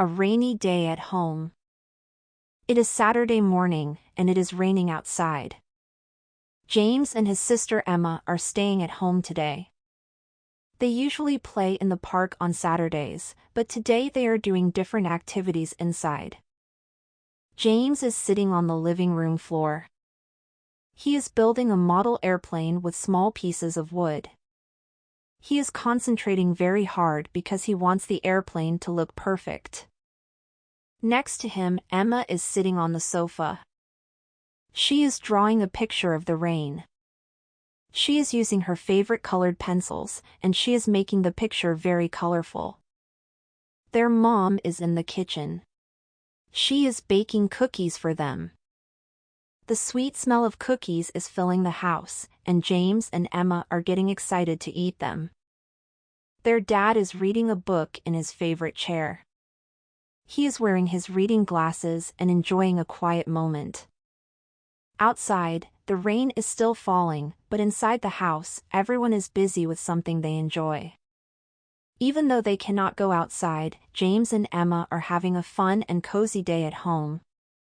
A rainy day at home. It is Saturday morning, and it is raining outside. James and his sister Emma are staying at home today. They usually play in the park on Saturdays, but today they are doing different activities inside. James is sitting on the living room floor. He is building a model airplane with small pieces of wood. He is concentrating very hard because he wants the airplane to look perfect. Next to him, Emma is sitting on the sofa. She is drawing a picture of the rain. She is using her favorite colored pencils, and she is making the picture very colorful. Their mom is in the kitchen. She is baking cookies for them. The sweet smell of cookies is filling the house, and James and Emma are getting excited to eat them. Their dad is reading a book in his favorite chair. He is wearing his reading glasses and enjoying a quiet moment. Outside, the rain is still falling, but inside the house, everyone is busy with something they enjoy. Even though they cannot go outside, James and Emma are having a fun and cozy day at home.